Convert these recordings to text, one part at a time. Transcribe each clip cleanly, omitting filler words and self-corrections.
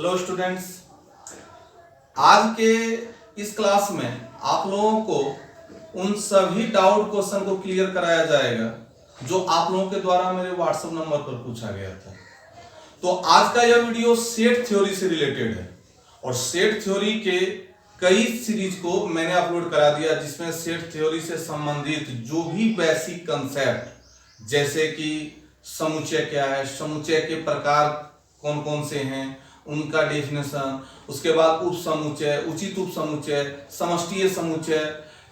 Hello students, आज के इस क्लास में आप लोगों को उन सभी डाउट क्वेश्चन को क्लियर कराया जाएगा जो आप लोगों के द्वारा मेरे व्हाट्सएप नंबर पर पूछा गया था। तो आज का यह वीडियो सेट थ्योरी से रिलेटेड है और सेट थ्योरी के कई सीरीज को मैंने अपलोड करा दिया, जिसमें सेट थ्योरी से संबंधित जो भी बेसिक कंसेप्ट जैसे कि समुच्चय क्या है, समुच्चय के प्रकार कौन कौन से हैं, उनका डेफिनेशन, उसके बाद उप समुच्चय, उचित उप समुच्चय, समष्टीय समुच्चय,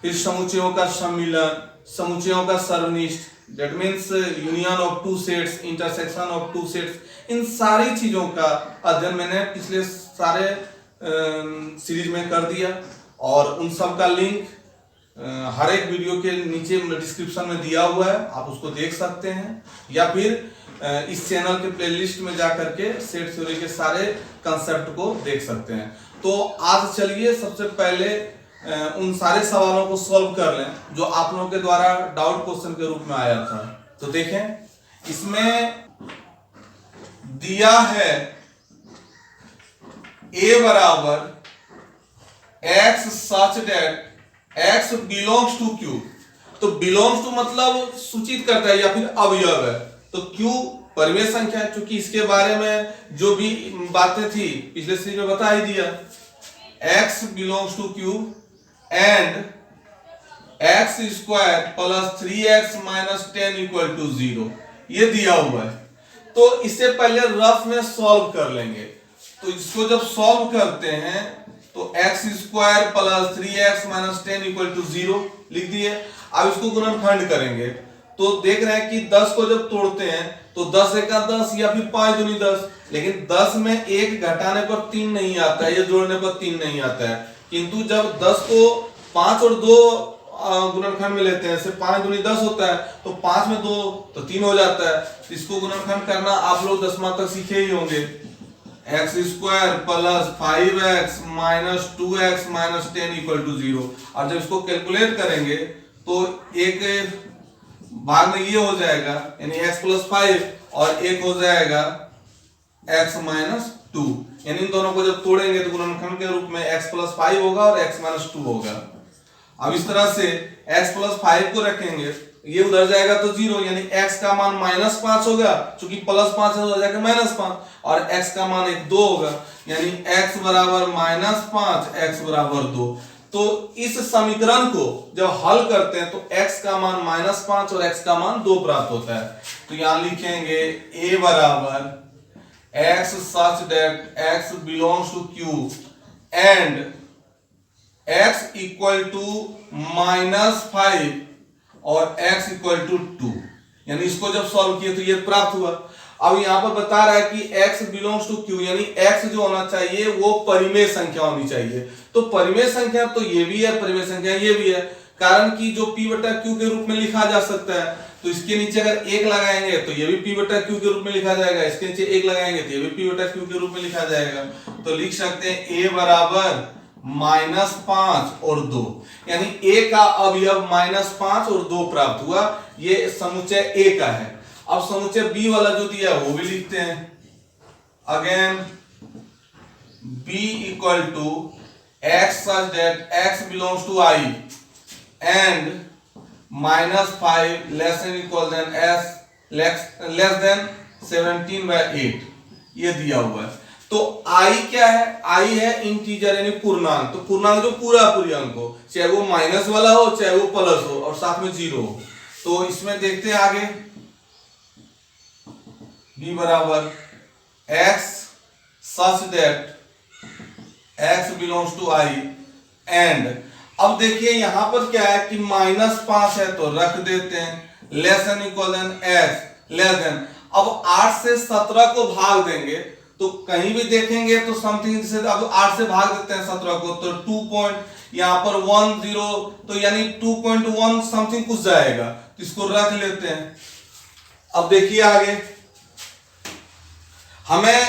फिर समुच्चयों का सम्मिलन, समुच्चयों का सर्वनिष्ठ, that means union of two sets, intersection of two sets, इन सारी चीजों का अध्ययन मैंने पिछले सारे सीरीज में कर दिया और उन सब का लिंक हर एक वीडियो के नीचे डिस्क्रिप्शन में दिया हुआ है, आप उसको देख सकते हैं या फिर इस चैनल के प्लेलिस्ट में जाकर के सेट थ्योरी के सारे कंसेप्ट को देख सकते हैं। तो आज चलिए सबसे पहले उन सारे सवालों को सॉल्व कर लें जो आप लोगों के द्वारा डाउट क्वेश्चन के रूप में आया था। तो देखें, इसमें दिया है a बराबर x such that x belongs to q। तो बिलोंग्स टू मतलब सूचित करता है या फिर अवयव है, तो q परिमेय संख्या है, क्योंकि इसके बारे में जो भी बातें थी पिछले सीरीज में बता ही दिया। x belongs to q and x square plus 3x minus 10 equal to 0, ये दिया हुआ है। तो इससे पहले रफ में सॉल्व कर लेंगे। तो इसको जब सॉल्व करते हैं तो x square plus 3x minus 10 equal to 0 लिख दिए। अब इसको गुणनखंड करेंगे तो देख रहे हैं कि 10 को जब तोड़ते हैं तो 10 एका 10 या फिर 5 दूनी 10, लेकिन 10 में 1 घटाने पर 3 नहीं आता है या जोड़ने पर 3 नहीं आता है। किंतु जब 10 को 5 और 2 गुणनखंड में लेते हैं, 5 दूनी 10 होता है, तो 5 में 2 तो 3 हो जाता है। इसको गुणनखंड करना आप लोग 10वां तक सीखे ही होंगे। x square plus 5x minus 2x minus 10 equal to 0। और जब इसको कैलकुलेट करेंगे तो एक भाग में ये हो जाएगा, यानी x प्लस 5 और एक हो जाएगा x माइनस 2, यानी इन दोनों को जब तोड़ेंगे तो गुणनखंड के रूप में x प्लस 5 होगा और x माइनस 2 होगा। अब इस तरह से x प्लस 5 को रखेंगे, ये उधर जाएगा तो 0, यानी x का मान माइनस 5 होगा, चूंकि प्लस 5 है तो जाएगा माइनस 5, और x का मान 2 होगा, यानी x बराबर माइनस 5, x बराबर 2। तो इस समीकरण को जब हल करते हैं तो x का मान माइनस 5 और x का मान 2 प्राप्त होता है। तो यहां लिखेंगे a बराबर x such that x belongs to q and x equal to minus 5 और x इक्वल टू 2, यानी इसको जब सॉल्व किए तो ये प्राप्त हुआ। अब यहाँ पर बता रहा है कि x बिलोंग्स टू q, यानी x जो होना चाहिए वो परिमेय संख्या होनी चाहिए। तो परिमेय संख्या तो ये भी है, परिमेय संख्या ये भी है, कारण कि जो p बटा q के रूप में लिखा जा सकता है। तो इसके नीचे अगर 1 लगाएंगे तो ये भी p बटा q के रूप में लिखा जाएगा, इसके नीचे 1 लगाएंगे तो ये भी p बटा q के रूप में लिखा जाएगा। तो लिख सकते हैं a बराबर माइनस 5 और 2, यानी a का अवयव माइनस 5 और 2 प्राप्त हुआ। ये समुच्चय a का है। अब समुच्चय b वाला जो दिया है वो भी लिखते हैं। Again b equal to x such that x belongs to i and minus 5 less than equal than s less than 17/8, ये दिया हुआ है। तो i क्या है? i है इंटीजर यानी पूर्णांक। तो पूर्णांक जो पूरा अंक हो, चाहे वो माइनस वाला हो चाहे वो प्लस हो और साथ में 0 हो। तो इसमें देखते हैं आगे, b बराबर x such that x belongs to i and, अब देखिए यहां पर क्या है कि माइनस 5 है तो रख देते हैं, less than equal than s less than. अब 8 से 17 को भाग देंगे तो कहीं भी देखेंगे तो समथिंग से, अब 8 से भाग देते हैं 17 को तो 2 पॉइंट यहां पर 10, तो यानी 2.1 समथिंग कुछ जाएगा, तो इसको रख लेते हैं। अब देखिए आगे, हमें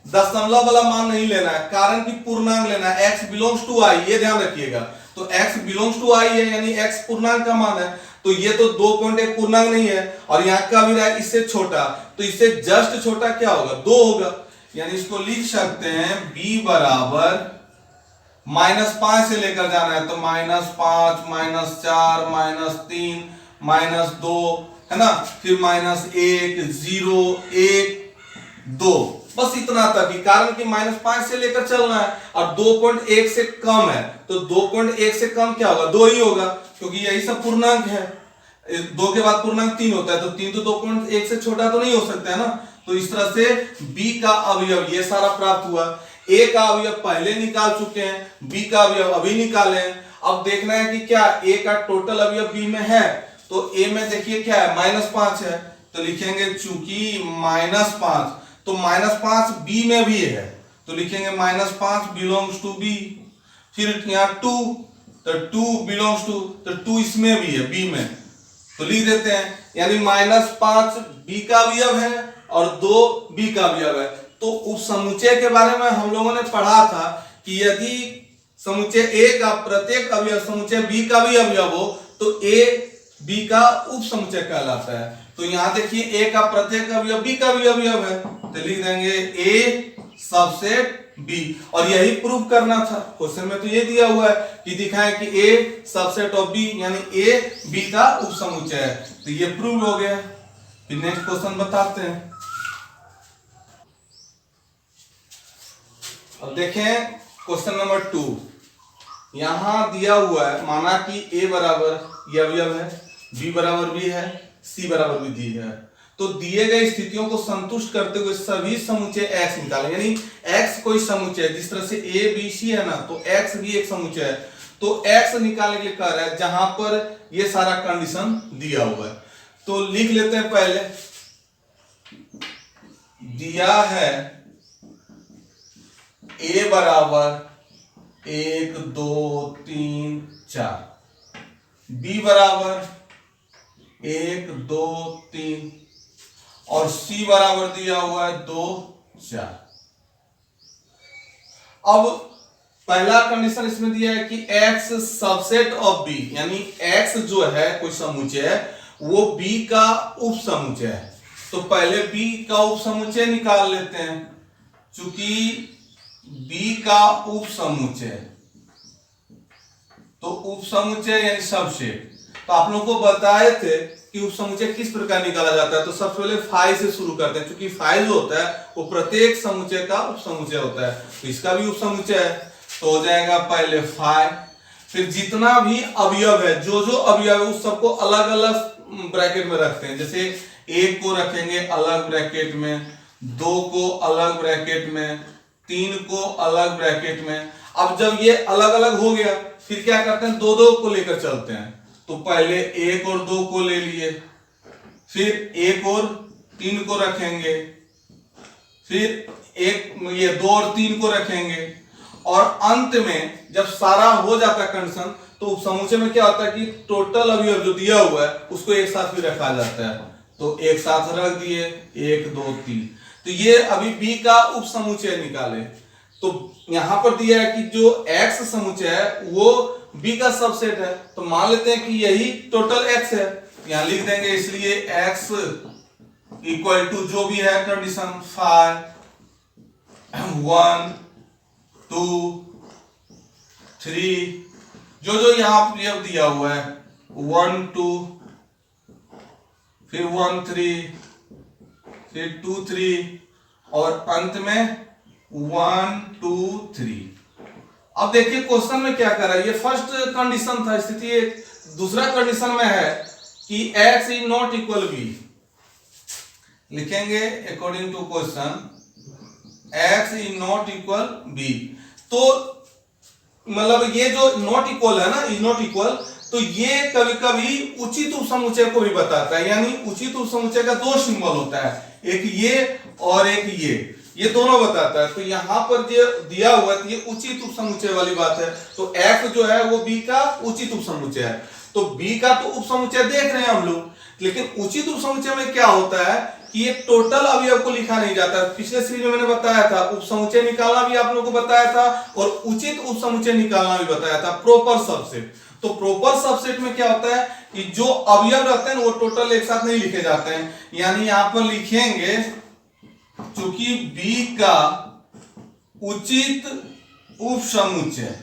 दशमलव वाला मान नहीं लेना है, कारण कि पूर्णांक लेना है, x बिलोंग्स टू i, ये ध्यान रखिएगा। तो x बिलोंग्स टू i है, यानी x पूर्णांक का मान है, तो ये तो 2.1 पूर्णांक नहीं है और यहाँ का भी रहा इससे छोटा, तो इससे जस्ट छोटा क्या होगा? 2 होगा। यानी इसको लिख सकते हैं b बराबर -5 से लेकर जाना है तो -5 -4 -3 -2 है ना, फिर -1 0 1 2, बस इतना तक ही, कारण कि -5 से लेकर चलना है और 2.1 से कम है तो 2.1 से कम क्या होगा, 2 ही होगा, क्योंकि यही सब पूर्णांक है। 2 के बाद पूर्णांक 3 होता है तो 3 तो 2.1 से छोटा तो नहीं हो सकता है ना। तो इस तरह से b का अवयव ये सारा प्राप्त हुआ। a का अवयव पहले निकाल चुके हैं, b का अवयव अभी निकाले हैं। अब देखना है कि क्या a का टोटल अवयव b में है, तो a में देखिए क्या है, -5 है, तो लिखेंगे चूंकि -5 तो -5 b में भी है तो लिखेंगे -5 बिलोंग्स टू b। फिर यहाँ 2 तो 2 बिलोंग्स टू, तो 2 इसमें भी है b में, तो लिख देते हैं, यानी -5 b का अवयव है और 2 b का अवयव है। तो उस समुच्चय के बारे में हम लोगों ने पढ़ा था कि यदि समुच्चय a का प्रत्येक अवयव समुच्चय b का भी अवयव हो तो a b का उप समुच्चय कहलाता है। तो यहां देखिए a का प्रत्येक अवयव b का भी अवयव है तो लिख देंगे a सबसेट b, और यही प्रूव करना था, क्वेश्चन में तो ये दिया हुआ है कि दिखाएं कि a सबसेट ऑफ b, यानी a b का उप समुच्चय है, तो ये प्रूव हो गया। फिर नेक्स्ट क्वेश्चन बताते हैं। अब देखें क्वेश्चन नंबर 2, यहां दिया हुआ है, माना कि a बराबर ये अवयव है, b बराबर भी है, c बराबर भी दी है, तो दिए गए स्थितियों को संतुष्ट करते हुए सभी समुच्चय x निकालें, यानी x कोई समुच्चय है, जिस तरह से a b c है ना, तो x भी एक समुच्चय है, तो x निकालने के लिए कह रहा है जहां पर ये सारा कंडीशन दिया हुआ है। तो लिख लेते हैं, पहले दिया है a बराबर 1 2 3 4, b बराबर 1 2 3 और c बराबर दिया हुआ है 2 4। अब पहला कंडीशन इसमें दिया है कि x सबसेट ऑफ b, यानी x जो है कोई समुच्चय है वो b का उप समुच्चय है। तो पहले b का उप समुच्चय निकाल लेते हैं, चूंकि b का उप समुच्चय, तो उप समुच्चय यानी सबसेट, तो आप लोगों को बताए थे कि उप समुच्चय किस प्रकार निकाला जाता है। तो सबसे पहले फाई से शुरू करते हैं, क्योंकि फाई जो होता है वो प्रत्येक समुच्चय का उप समुच्चय होता है, तो इसका भी उप समुच्चय है, तो हो जाएगा पहले फाई, फिर जितना भी अवयव है, जो जो अवयव है उस सबको अलग अलग ब्रैकेट में रखते हैं, जैसे 1 को रखेंगे अलग ब्रैकेट में, 2 को अलग ब्रैकेट में, 3 को अलग ब्रैकेट में। अब जब ये अलग अलग हो गया फिर क्या करते हैं, 2 2 को लेकर चलते हैं, तो पहले 1 और 2 को ले लिए, फिर 1 और 3 को रखेंगे, फिर ये 2 और 3 को रखेंगे, और अंत में जब सारा हो जाता है कंडीशन तो समुच्चय में क्या होता है कि टोटल अवयव जो दिया हुआ है उसको एक साथ भी रखा जाता है, तो एक साथ रख दिए 1 2 3। तो ये अभी b का उप समुच्चय निकाले, तो यहां पर दिया है कि जो x समुच्चय है वो b का सबसेट है, तो मान लेते हैं कि यही टोटल x है, यहां लिख देंगे, इसलिए x इक्वल टू जो भी है कंडीशन 5 1 2 3, जो जो यहां पर दिया हुआ है 1 2, फिर 1 3, फिर 2 3 और अंत में 1 2 3। अब देखिए क्वेश्चन में क्या कर रहा है, ये फर्स्ट कंडीशन था, स्थिति दूसरा कंडीशन में है कि x is not equal b, लिखेंगे according to question x is not equal b। तो मतलब ये जो नॉट इक्वल है ना, इज नॉट इक्वल, तो ये कभी कभी उचित उप समुच्चय को भी बताता है, यानी उचित उप समुच्चय का 2 सिंबल होता है, एक ये और एक ये दोनों बताता है। तो यहां पर जो दिया हुआ है ये उचित उप समुच्चय वाली बात है, तो x जो है वो b का उचित उप समुच्चय है, तो b का तो उप समुच्चय देख रहे हैं हम लोग, लेकिन उचित उप समुच्चय में क्या होता है कि ये टोटल अवयव को लिखा नहीं जाता। पिछले सीरीज में मैंने बताया था, उप समुच्चय निकालना भी आप लोगों को बताया था और उचित उप समुच्चय निकालना भी बताया था, प्रॉपर सबसेट। तो प्रॉपर सबसेट में क्या होता है कि जो अवयव रहते हैं वो टोटल एक साथ नहीं लिखे जाते हैं, यानी यहां पर लिखेंगे चूंकि बी का उचित उपसमुच्चय,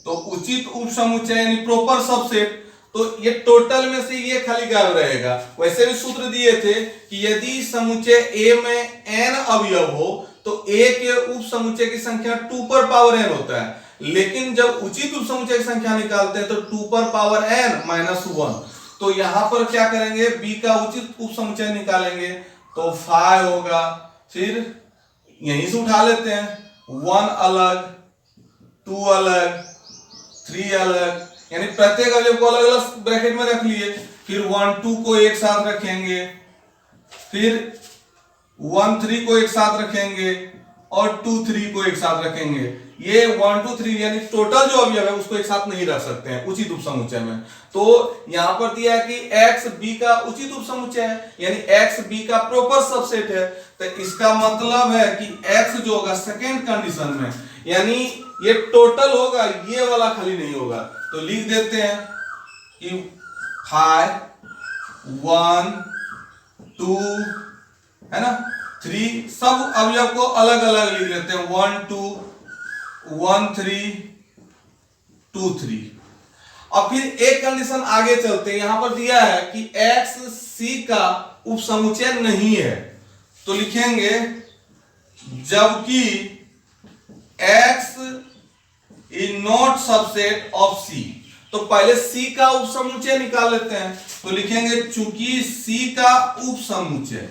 तो उचित उपसमुच्चय यानी प्रॉपर सबसेट, तो ये टोटल में से ये खाली गायब रहेगा। वैसे भी सूत्र दिए थे कि यदि समुच्चय ए में n अवयव हो तो a के उपसमुच्चय की संख्या 2 पर पावर n होता है, लेकिन जब उचित उपसमुच्चय की संख्या निकालते हैं तो 2 पर पावर n माइनस 1। तो यहां पर क्या करेंगे, b का उचित उपसमुच्चय निकालेंगे तो 5 होगा, फिर यहीं से उठा लेते हैं, 1 अलग, 2 अलग, 3 अलग, यानी प्रत्येक अवयव को अलग अलग ब्रैकेट में रख लिए। फिर 1 2 को एक साथ रखेंगे, फिर 1 3 को एक साथ रखेंगे और 2 3 को एक साथ रखेंगे। ये 1 2 3 यानी टोटल जो अवयव है उसको एक साथ नहीं रख सकते हैं उचित उपसमुच्चय में। तो यहां पर दिया है कि x b का उचित उपसमुच्चय है, यानी x b का प्रॉपर सबसेट है। तो इसका मतलब है कि x जो होगा सेकेंड कंडीशन में, यानी ये टोटल होगा, ये वाला खाली नहीं होगा। तो लिख देते हैं कि 5 1 2 है ना 3, सब अवयव को अलग अलग लिख लेते हैं, 1 2 1 3 2 3। अब फिर एक कंडीशन आगे चलते हैं, यहां पर दिया है कि x c का उपसमुच्चय नहीं है, तो लिखेंगे जबकि x is not subset of c। तो पहले c का उपसमुच्चय निकाल लेते हैं, तो लिखेंगे चूंकि c का उपसमुच्चय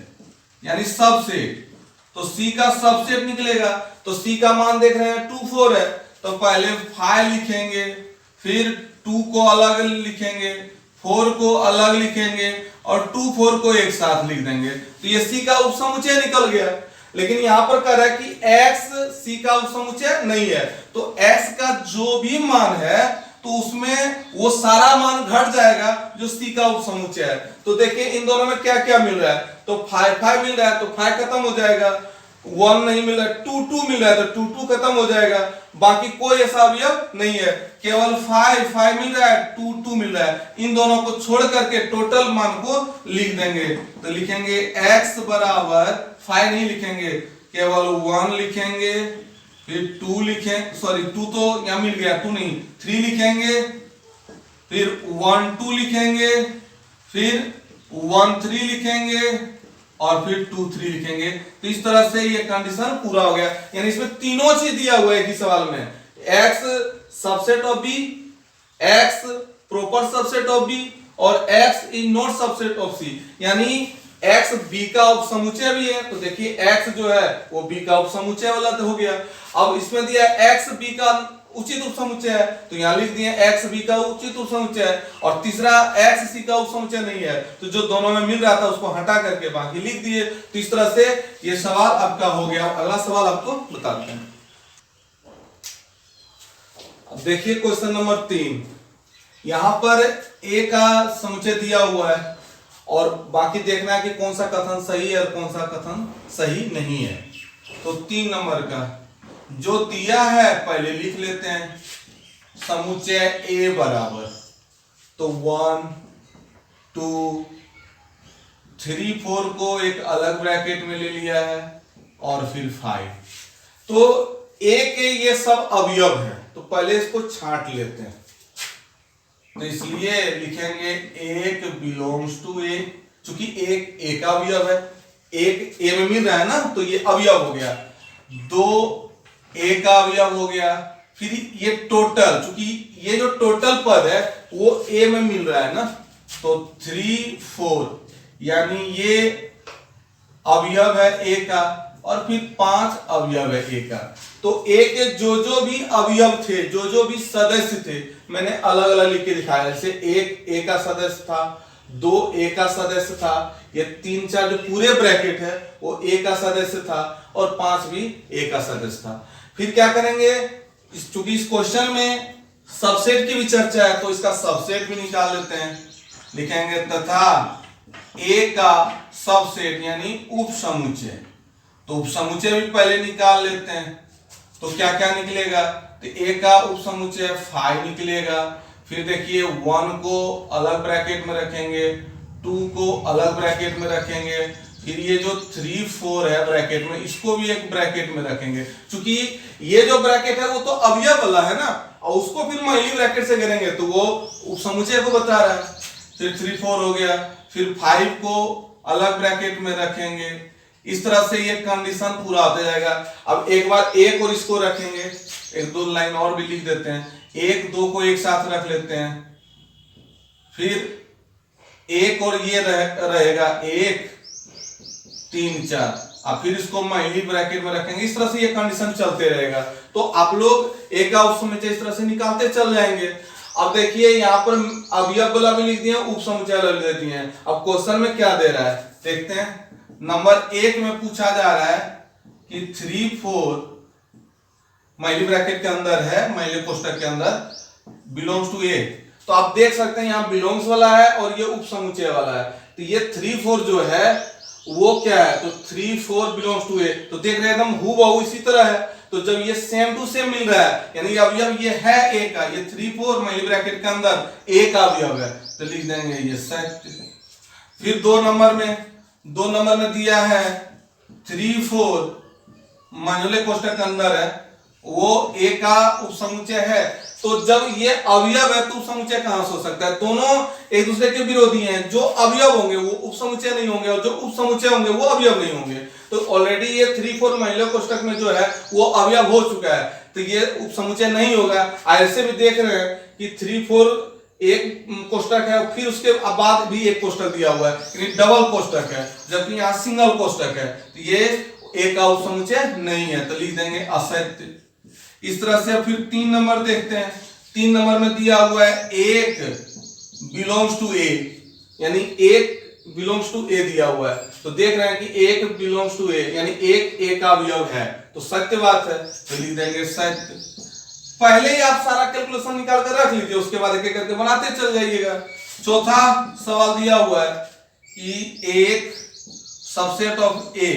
यानी सबसेट, तो c का सबसेट निकलेगा। तो c का मान देख रहे हैं 2 4 है, तो पहले 5 लिखेंगे, फिर 2 को अलग लिखेंगे, 4 को अलग लिखेंगे और 2 4 को एक साथ लिख देंगे। तो ये c का उपसमुच्चय निकल गया। लेकिन यहां पर कह रहा है कि x c का उपसमुच्चय नहीं है, तो x का जो भी मान है तो उसमें वो सारा मान घट जाएगा जो c का उपसमुच्चय है। तो देखिए इन दोनों में क्या क्या मिल रहा है, तो 5 5 मिल रहा है तो 5 खत्म हो जाएगा, 1 नहीं मिल रहा है, 2 2 मिल रहा है तो 2 2 खत्म हो जाएगा, बाकी कोई ऐसा अवयव नहीं है, केवल 5 5 मिल रहा है, 2 2 मिल रहा है। इन दोनों को छोड़ करके टोटल मान को लिख देंगे, तो लिखेंगे x बराबर 5 नहीं लिखेंगे, केवल 1 लिखेंगे, फिर 2 लिखें, सॉरी 2 तो यहां मिल गया, 2 नहीं 3 लिखेंगे, फिर 1 2 लिखेंगे, फिर 1 3 लिखेंगे और फिर 2 3 लिखेंगे। तो इस तरह से ये कंडीशन पूरा हो गया, यानी इसमें तीनों चीज दिया हुआ है कि सवाल में, x subset of b, x proper subset of b और x is not subset of c, यानी x b का उपसमुच्चय भी है। तो देखिए x जो है वो b का उपसमुच्चय वाला तो हो गया। अब इसमें दिया x b का उचित उपसमुच्चय है, तो यहां लिख दिए x b का उचित उपसमुच्चय है, और तीसरा x c का उपसमुच्चय नहीं है, तो जो दोनों में मिल रहा था उसको हटा करके बाकी लिख दिए। तो इस तरह से ये सवाल आपका हो गया। अगला सवाल आपको बताते हैं। अब देखिए क्वेश्चन नंबर 3, यहां पर a का समुच्चय दिया हुआ है और बाकी देखना है कि कौन सा कथन सही है और कौन सा कथन सही नहीं है। तो 3 नंबर का जो दिया है पहले लिख लेते हैं, समुच्चय a बराबर, तो 1 2 3 4 को एक अलग ब्रैकेट में ले लिया है और फिर 5। तो a के ये सब अवयव हैं, तो पहले इसको छांट लेते हैं। तो इसलिए लिखेंगे एक बिलोंग्स टू ए, चूंकि एक ए का अवयव है, एक ए में मिल रहा है ना, तो ये अवयव हो गया, 2 ए का अवयव हो गया, फिर ये टोटल, चूंकि ये जो टोटल पद है वो ए में मिल रहा है ना, तो 3 4 यानी ये अवयव है ए का, और फिर 5 अवयव है ए का। तो ए के जो भी अवयव थे, जो भी सदस्य थे, मैंने अलग अलग लिख के दिखाया। जैसे एक ए का सदस्य था, 2 ए का सदस्य था, ये 3 4 जो पूरे ब्रैकेट है वो ए का सदस्य था, और 5 भी ए का सदस्य था। फिर क्या करेंगे, चूंकि इस क्वेश्चन में सबसेट की भी चर्चा है तो इसका सबसेट भी निकाल लेते हैं। लिखेंगे तथा ए का सबसेट यानी उपसमुच्चय, तो उपसमुच्चय भी पहले निकाल लेते हैं। तो क्या क्या निकलेगा, तो ए का उपसमुच्चय 5 निकलेगा, फिर देखिए 1 को अलग ब्रैकेट में रखेंगे, 2 को अलग ब्रैकेट में रखेंगे, फिर ये जो 3 4 है ब्रैकेट में, इसको भी एक ब्रैकेट में रखेंगे, क्योंकि ये जो ब्रैकेट है वो तो अवयव वाला है ना, और उसको फिर महिली ब्रैकेट से करेंगे तो वो उपसमुचय को बता रहा है। फिर 3 4 हो गया, फिर 5 को अलग ब्रैकेट में रखेंगे। इस तरह से ये कंडीशन पूरा होता जाएगा। अब एक बार एक और इसको रखेंगे, एक दो लाइन और भी लिख देते हैं, 1 2 को एक साथ रख लेते हैं, फिर एक और ये रहेगा 1 3 4, अब फिर इसको महिली ब्रैकेट में रखेंगे। इस तरह से ये कंडीशन चलते रहेगा। तो आप लोग एक का उपसमुचय इस तरह से निकालते चल जाएंगे। अब देखिए यहाँ पर अवयव वाला भी लिख दिए, उपसमुचय वाला लिख दिए हैं। अब क्वेश्चन में क्या दे रहा है देखते हैं। नंबर 1 में पूछा जा रहा है कि 3 4 महिली ब्रैकेट के अंदर है, महिली कोष्ठक के अंदर बिलोंग्स टू ए। तो आप देख सकते हैं यहाँ बिलोंग्स वाला है और ये उपसमुचय वाला है। तो ये 3 4 जो है वो क्या है, तो 3 4 बिलोंग्स टू ए। तो देख रहे हैं एकदम हूबहू इसी तरह है। तो जब ये सेम टू सेम मिल रहा है, यानी अवयव ये है ए का, ये 3 4 महिली ब्रैकेट के अंदर ए का अवयव है, तो लिख देंगे ये सेट। फिर 2 नंबर में दिया है 3 4 महिली कोष्ठक के अंदर है, वो ए का उपसमुचय है। तो जब ये अवयव है तो उपसमुचय कहां से हो सकता है? दोनों एक दूसरे के विरोधी हैं। जो अवयव होंगे वो उपसमुचय नहीं होंगे और जो उपसमुचय होंगे वो अवयव नहीं होंगे। तो ऑलरेडी ये 3 4 महिला कोष्ठक में जो है वो अवयव हो चुका है, तो ये उपसमुचय नहीं होगा। ऐसे भी देख रहे हैं कि 3 4 एक कोष्ठक है, फिर उसके बाद भी एक कोष्ठक दिया हुआ है, यानी डबल कोष्ठक है, जबकि यहाँ सिंगल कोष्ठक है, तो ये एक का उपसमुचय नहीं है, तो लिख देंगे असत्य। इस तरह से फिर 3 नंबर देखते हैं। 3 नंबर में दिया हुआ है 1 बिलोंग्स टू ए, यानी 1 बिलोंग्स टू ए दिया हुआ है। तो देख रहे हैं कि 1 बिलोंग्स टू ए, यानी 1 ए का अवयव है, तो सत्य बात है, तो लिख देंगे सत्य। पहले ही आप सारा कैलकुलेशन निकाल कर रख लीजिए, उसके बाद एक एक करके बनाते चल जाइएगा। चौथा सवाल दिया हुआ है कि एक सबसेट ऑफ ए।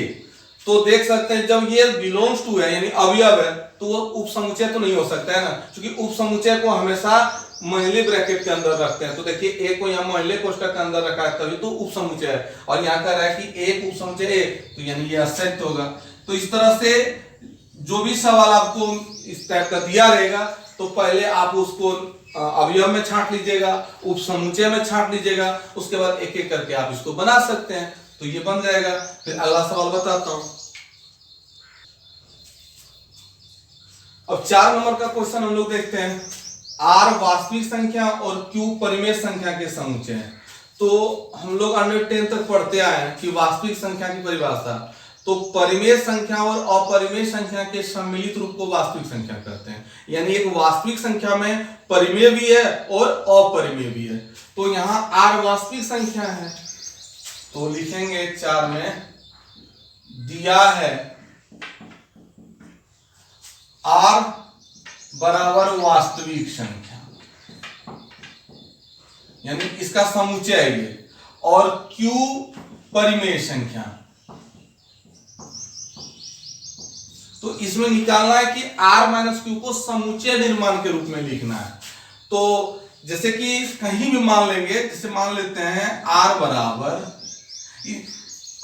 तो देख सकते हैं जब ये बिलोंग्स टू है यानी अवयव है, तो वो उपसमुचय तो नहीं हो सकता है ना, क्योंकि उपसमुचय को हमेशा महिली ब्रैकेट के अंदर रखते हैं। तो देखिए एक को यहाँ महिली कोष्ठक के अंदर रखा है, तभी तो उपसमुचय है। और यहाँ कह रहा है कि एक उपसमुचय एक, तो यानी ये असत्य होगा। तो इस तरह से जो भी सवाल आपको इस टाइप का दिया रहेगा, तो पहले आप उसको अवयव में छांट लीजिएगा, उपसमुचय में छांट लीजिएगा, उसके बाद एक एक करके आप इसको बना सकते हैं, तो ये बन जाएगा। फिर अगला सवाल बताता हूं। अब 4 नंबर का क्वेश्चन हम लोग देखते हैं। R वास्तविक संख्या और Q परिमेय संख्या के समुच्चय हैं। तो हम लोग अंडर 10 तक पढ़ते आए हैं कि वास्तविक संख्या की परिभाषा, तो परिमेय संख्या और अपरिमेय संख्या के सम्मिलित रूप को वास्तविक संख्या कहते हैं। यानी एक वास्तविक संख्या में परिमेय भी है और अपरिमेय भी है। तो यहाँ R वास्तविक संख्या है, तो लिखेंगे 4 में दिया है R बराबर वास्तविक संख्या, यानी इसका समुच्चय है ये, और Q परिमेय संख्या। तो इसमें निकालना है कि R माइनस Q को समुच्चय निर्माण के रूप में लिखना है। तो जैसे कि कहीं भी मान लेंगे, जैसे मान लेते हैं R बराबर,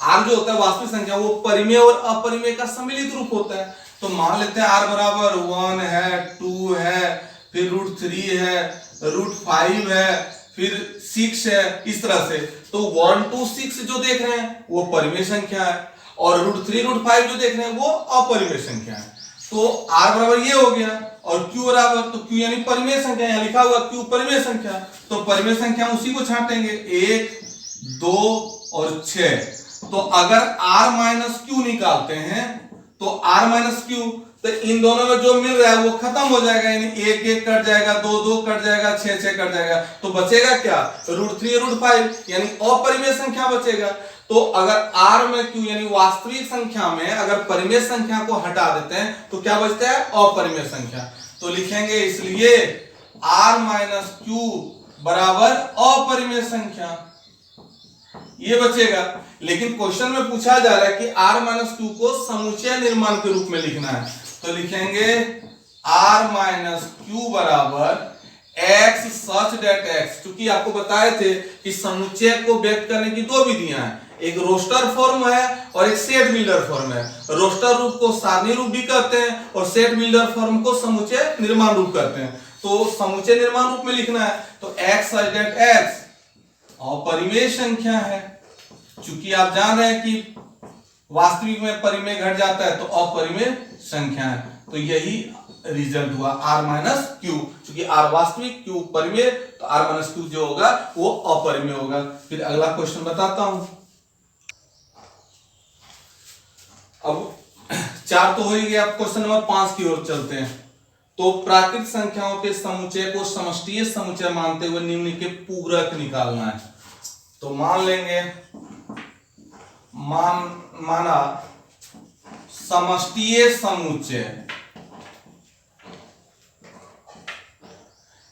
R जो होता है वास्तविक संख्या वो परिमेय और अपरिमेय का सम्मिलित रूप होता है। तो मान लेते हैं R बराबर 1 है, 2 है, फिर √3 है, √5 है, फिर 6 है, इस तरह से। तो 1 2 6 जो देख रहे हैं वो परिमेय संख्या है, और √3 √5 जो देख रहे हैं वो अपरिमेय संख्या है। तो R बराबर ये हो गया, और Q बराबर, तो Q यानी परिमेय संख्या, यहाँ लिखा हुआ Q परिमेय संख्या, तो परिमेय संख्या उसी को छांटेंगे, 1 2 और 6। तो अगर R माइनस Q निकालते हैं, तो R माइनस Q, तो इन दोनों में जो मिल रहा है वो खत्म हो जाएगा, यानी 1 1 कट जाएगा, 2 2 कट जाएगा, 6 6 कट जाएगा। तो बचेगा क्या? √3 √5, यानी अपरिमेय संख्या बचेगा। तो अगर R में Q यानी वास्तविक संख्या में अगर परिमेय संख्या को हटा देते हैं तो क्या बचता है? अपरिमेय संख्या। तो लिखेंगे इसलिए R माइनस Q बराबर अपरिमेय संख्या, ये बचेगा। लेकिन क्वेश्चन में पूछा जा रहा है कि R माइनस Q को समुच्चय निर्माण के रूप में लिखना है, तो लिखेंगे R माइनस Q बराबर एक्स सच दैट एक्स, क्योंकि आपको बताए थे कि समुच्चय को व्यक्त करने की दो विधियां हैं, एक रोस्टर फॉर्म है और एक सेट बिल्डर फॉर्म है। रोस्टर रूप को सारणी रूप भी कहते हैं और सेट बिल्डर फॉर्म को समुच्चय निर्माण रूप कहते हैं। तो समुच्चय निर्माण रूप में लिखना है तो एक्स सच दैट एक्स अपरिमेय संख्या है, चूंकि आप जान रहे हैं कि वास्तविक में परिमेय घट जाता है तो अपरिमेय संख्या है, तो यही रिजल्ट हुआ r माइनस क्यू। क्योंकि r वास्तविक, क्यू परिमेय, तो r माइनस क्यू जो होगा वो अपरिमेय होगा। फिर अगला क्वेश्चन बताता हूं। अब 4 तो हो ही गया, अब क्वेश्चन नंबर 5 की ओर चलते हैं। तो प्राकृत संख्याओं के समुच्चय को समष्टीय समुच्चय मानते हुए निम्न के पूरक निकालना है। तो मान लेंगे, माना समष्टीय समुच्चय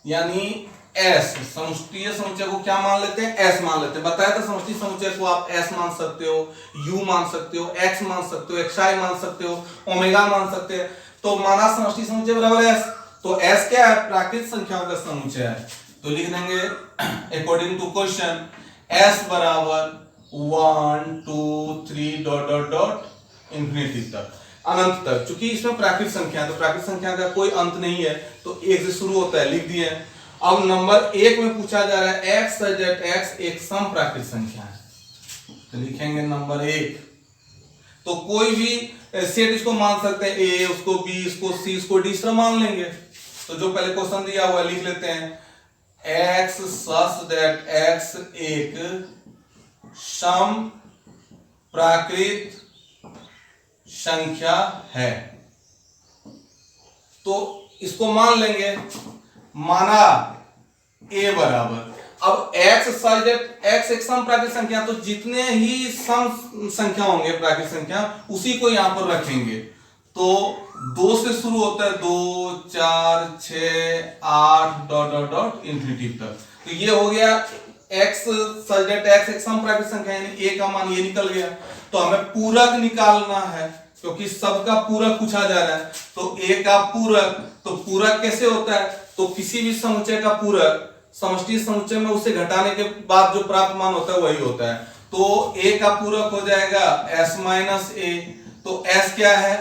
यानी एस, समष्टीय समुच्चय को क्या मान लेते हैं, एस मान लेते हैं। बताया था समष्टीय समुच्चय को आप एस मान सकते हो, यू मान सकते हो, एक्स मान सकते हो, एक्सआई मान सकते हो, ओमेगा मान सकते हैं। तो माना समष्टि समुच्चय बराबर एस, तो एस क्या है, प्राकृत संख्याओं का समुच्चय है। तो लिख देंगे अकॉर्डिंग टू क्वेश्चन एस बराबर 1 2 3 डॉट डॉट डॉट इंफिनिटी तक, अनंत तक। क्योंकि इसमें प्राकृत संख्या है तो प्राकृत संख्या का कोई अंत नहीं है, तो एक से शुरू होता है, लिख दिए। अब नंबर 1 में पूछा जा रहा है एक्स सच दैट एक्स एक सम प्राकृत संख्या है, तो लिखेंगे नंबर 1। तो कोई भी सेट इसको मान सकते हैं, ए उसको बी इसको सी इसको डी इसको मान लेंगे। तो जो पहले क्वेश्चन दिया हुआ लिख लेते हैं एक्स सच दैट एक्स एक सम प्राकृत संख्या है, तो इसको मान लेंगे। माना ए बराबर, अब x सच दैट x एक सम प्राकृत संख्या, तो जितने ही सम संख्या होंगे प्राकृत संख्या उसी को यहां पर रखेंगे। तो 2 से शुरू होता है, 2 4 6 8 डॉट डॉट डॉट इंफिनिटी तक। तो ये हो गया x सच दैट x एक सम प्राकृत संख्या, यानी a का मान ये निकल गया। तो हमें पूरक निकालना है क्योंकि सबका पूरक पूछा जा रहा है। तो a का पूरक, तो पूरक कैसे होता है, तो किसी भी समुच्चय का पूरक समष्टि समुच्चय में उसे घटाने के बाद जो प्राप्त मान होता है वही होता है। तो a का पूरक हो जाएगा s माइनस a। तो s क्या है,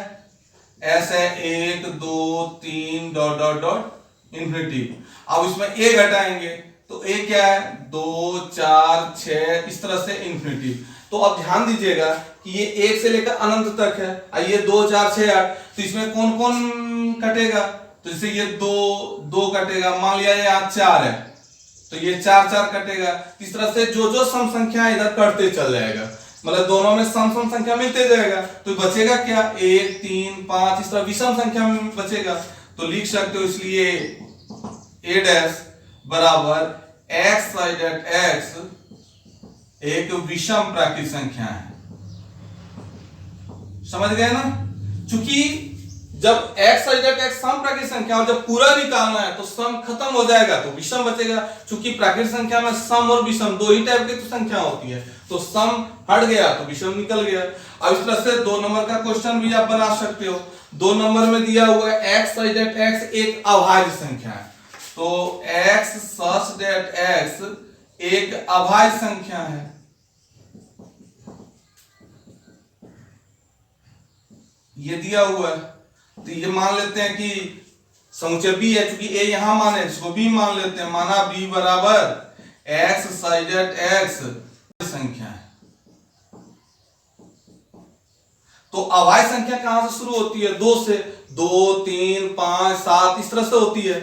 s है 1 2 3 डॉट डॉट डॉट इंफिनिटी। अब इसमें a घटाएंगे तो a क्या है 2 4 6 इस तरह से इंफिनिटी। तो अब ध्यान दीजिएगा कि ये 1 से लेकर अनंत तक है, ये 2 4 6 8, तो इसमें कौन कौन कटेगा, तो जैसे ये 2 कटेगा, मान लिया यहाँ 4 है तो ये 4 4 कटेगा। इस तरह से जो जो सम संख्या इधर कटते चल जाएगा, मतलब दोनों में सम संख्या मिलते जाएगा। तो बचेगा क्या 1 3 5 इस तरह विषम संख्या में बचेगा। तो लिख सकते हो इसलिए a डैश बराबर x सच दैट x एक विषम प्राकृत संख्या है। समझ गए ना, चूंकि जब x सच दैट x सम प्राकृत संख्या और जब पूरा निकालना है तो सम खत्म हो जाएगा तो विषम बचेगा। चूंकि प्राकृत संख्या में सम और विषम दो ही टाइप की तो संख्या होती है, तो सम हट गया तो विषम निकल गया। अब इस तरह से 2 नंबर का क्वेश्चन भी आप बना सकते हो। 2 नंबर में दिया हुआ है x सच दैट x एक अभाज्य संख्या है, तो x सच दैट x एक अभाज्य संख्या है। ये दिया हुआ है, तो ये मान लेते हैं कि समुच्चय b है, क्योंकि a यहां माने इसको b मान लेते हैं। माना b बराबर x सच दैट x संख्या है। तो अभाज्य संख्या कहां से शुरू होती है, 2 से, 2 3 5 7 इस तरह से होती है।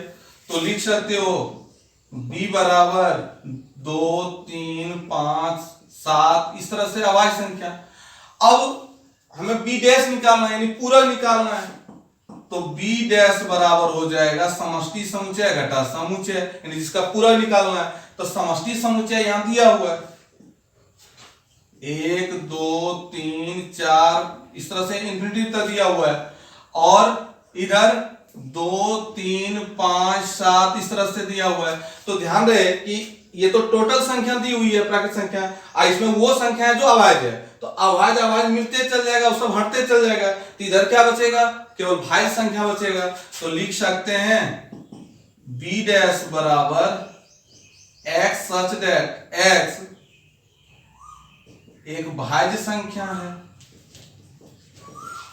तो लिख सकते हो b बराबर 2 3 5 7 इस तरह से अभाज्य संख्या। अब हमें b डैश निकालना है यानी पूरा निकालना है, तो b डैश बराबर हो जाएगा समष्टि समुच्चय घटा समुच्चय, यानी जिसका पूरा निकालना है। तो समष्टि समुच्चय यहां दिया हुआ है 1 2 3 4 इस तरह से इंफिनिटी तक दिया हुआ है, और इधर 2 3 5 7 इस तरह से दिया हुआ है। तो ध्यान रहे कि ये तो टोटल संख्या दी हुई है प्राकृत संख्या, इसमें वो संख्या है जो अभाज्य है, तो अभाज्य अभाज्य मिलते चल जाएगा, वो सब हटते चल जाएगा। तो इधर क्या बचेगा, केवल भाज्य संख्या बचेगा। तो लिख सकते हैं बी डैश बराबर एक्स सच दैट एक्स एक भाज्य संख्या है,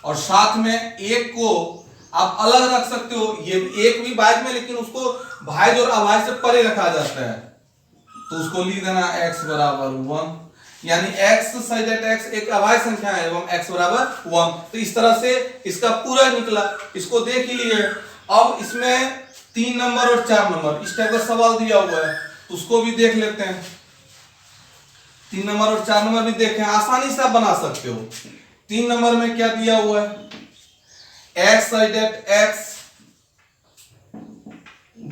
और साथ में एक को आप अलग रख सकते हो, ये एक भी भाज्य में, लेकिन उसको भाज्य और अभाज्य से परे रखा जाता है, तो उसको लिख देना x बराबर 1, यानी x सच दैट x एक अभाज्य संख्या है एवं x बराबर 1। तो इस तरह से इसका पूरा निकला, इसको देख ही लिए। अब इसमें 3 नंबर और 4 नंबर इस टाइप का सवाल दिया हुआ है, तो उसको भी देख लेते हैं। 3 नंबर और 4 नंबर भी देखें, आसानी से आप बना सकते हो। 3 नंबर में क्या दिया हुआ है, x such that x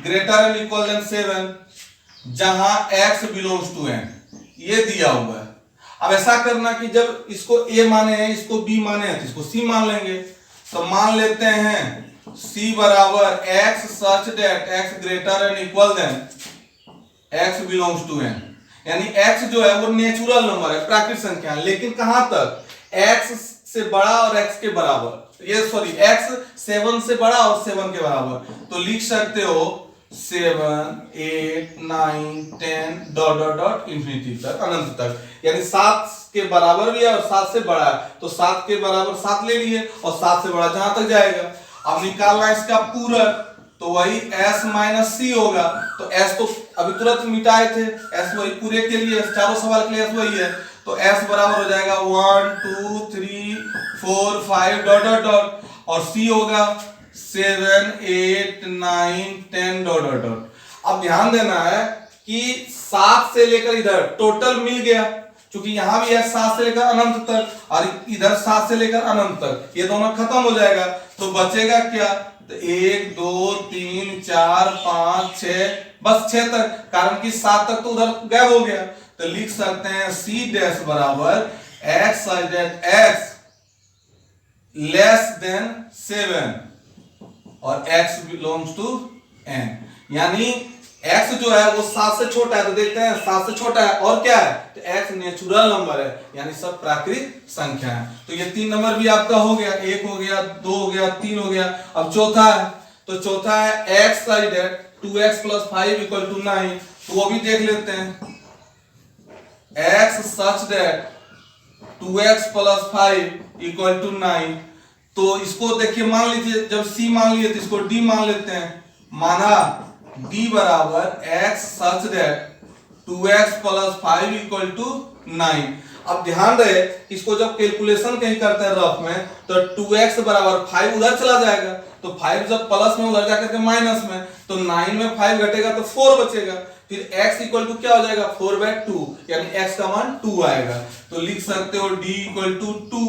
greater and equal than 7 जहां x बिलोंग्स टू n, ये दिया हुआ है। अब ऐसा करना कि जब इसको a माने हैं, इसको b माने हैं, तो इसको c मान लेंगे। तो मान लेते हैं c बराबर x such that x greater and equal than x belongs to n, यानी x जो है वो नेचुरल नंबर है, प्राकृतिक संख्या है, लेकिन कहां तक, x से बड़ा और x के बराबर, ये सॉरी x 7 से बड़ा और 7 के बराबर। तो लिख सकते हो 7 8 9 10 डॉट डॉट डॉट इंफिनिटी तक, अनंत तक, यानी 7 के बराबर भी है और 7 से बड़ा है, तो 7 के बराबर 7 ले लिए और 7 से बड़ा जहां तक जाएगा। अब निकालना इसका पूरक, तो वही s माइनस c होगा। तो s तो अभी तुरंत मिटाए थे, s वही पूरे के लिए, चारों सवाल के लिए s वही है, तो s बराबर हो जाएगा 1 2 3 4 5 डॉट डॉट डॉट, और c होगा 7 8 9 10 डॉट डॉट डॉट। अब ध्यान देना है कि 7 से लेकर इधर टोटल मिल गया, क्योंकि यहां भी है 7 से लेकर अनंत तक, और इधर 7 से लेकर अनंत तक, ये दोनों खत्म हो जाएगा। तो बचेगा क्या, तो 1 2 3 4 5 6, बस 6 तक, कारण कि 7 तक तो उधर गायब हो गया। तो लिख सकते हैं c डैश बराबर x such that x less than 7 और x बिलोंग्स टू n, यानी x जो है वो 7 से छोटा है, तो देखते हैं 7 से छोटा है और क्या है, तो x नेचुरल नंबर है, यानी सब प्राकृतिक संख्या है। तो ये 3 नंबर भी आपका हो गया, 1 हो गया, 2 हो गया, 3 हो गया। अब चौथा है, तो चौथा है x सच दैट 2x + 5 = 9, तो वो भी देख लेते हैं। x सच दैट 2x + 5 = 9, तो इसको देखिए, मान लीजिए जब c मान लिए तो इसको d मान लेते हैं। माना d बराबर x सच दैट 2x + 5 = 9। अब ध्यान रहे, इसको जब कैलकुलेशन कहीं करते हैं रफ में, तो 2x बराबर 5 उधर चला जाएगा, तो 5 जब प्लस में उधर जाकर के माइनस में, तो 9 में 5 घटेगा तो 4 बचेगा, फिर x = क्या हो जाएगा 4/2, यानी x का मान 2 आएगा। तो लिख सकते हो d = 2।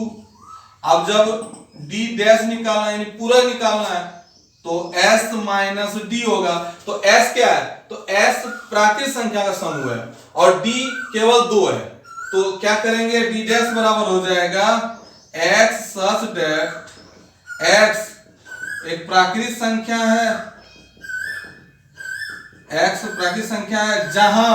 अब जब d डैश निकालना है, यानी पूरा निकालना है, तो s माइनस d होगा। तो s क्या है, तो s प्राकृतिक संख्या का समूह है और d केवल 2 है, तो क्या करेंगे, d डैश बराबर हो जाएगा x सच दैट x एक प्राकृतिक संख्या है, x प्राकृतिक संख्या है जहां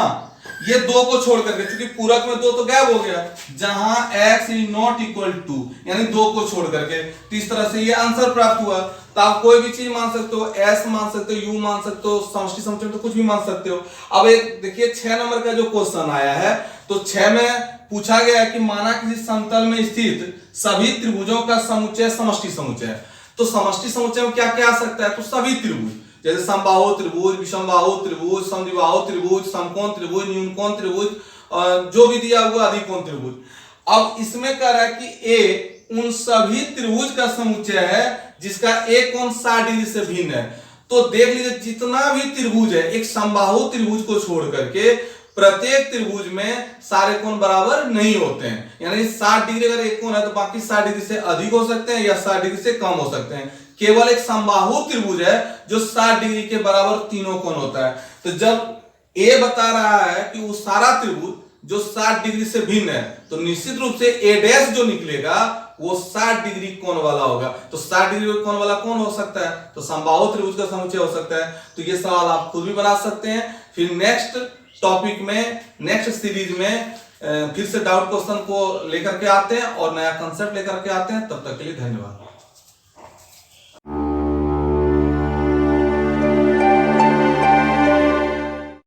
ये 2 को छोड़ करके, क्योंकि पूरक में 2 तो गायब हो गया, जहां x ≠ = 2, यानी 2 को छोड़ करके। तो इस तरह से ये आंसर प्राप्त हुआ। तो आप कोई भी चीज मान सकते हो, s मान सकते हो, u मान सकते हो, समष्टि समुच्चय तो कुछ भी मान सकते हो। अब एक देखिए 6 नंबर का जो क्वेश्चन आया है, तो 6 में पूछा गया है कि माना किसी समतल में स्थित सभी त्रिभुजों का समुच्चय समष्टि समुच्चय है। तो समष्टि समुच्चय में क्या क्या आ सकता है, तो सभी त्रिभुज, जैसे समबाहु त्रिभुज, विषमबाहु त्रिभुज, समद्विबाहु त्रिभुज, समकोण त्रिभुज, न्यूनकोण त्रिभुज, जो भी दिया हुआ अधिकोण त्रिभुज। अब इसमें कह रहा है कि a उन सभी त्रिभुज का समुच्चय है जिसका एक कोण 60 डिग्री से भिन्न है। तो देख लीजिए, जितना भी त्रिभुज है, एक समबाहु त्रिभुज को छोड़ करके प्रत्येक त्रिभुज में सारे कोण बराबर नहीं होते हैं, यानी 60 डिग्री अगर एक कोण है तो बाकी 60 डिग्री से अधिक हो सकते हैं या 60 डिग्री से कम हो सकते हैं। केवल एक समबाहु त्रिभुज है जो 60 डिग्री के बराबर तीनों कोण होता है। तो जब a बता रहा है कि वो सारा त्रिभुज जो 60 डिग्री से भिन्न है, तो निश्चित रूप से a डैश जो निकलेगा वो 60 डिग्री कोण वाला होगा। तो 60 डिग्री कोण वाला कौन हो सकता है, तो समबाहु त्रिभुज का समुच्चय हो सकता है। तो ये सवाल आप खुद भी बना सकते हैं। फिर नेक्स्ट टॉपिक में, नेक्स्ट सीरीज में फिर से डाउट क्वेश्चन को लेकर के आते हैं और नया कंसेप्ट लेकर के आते हैं। तब तक के लिए धन्यवाद।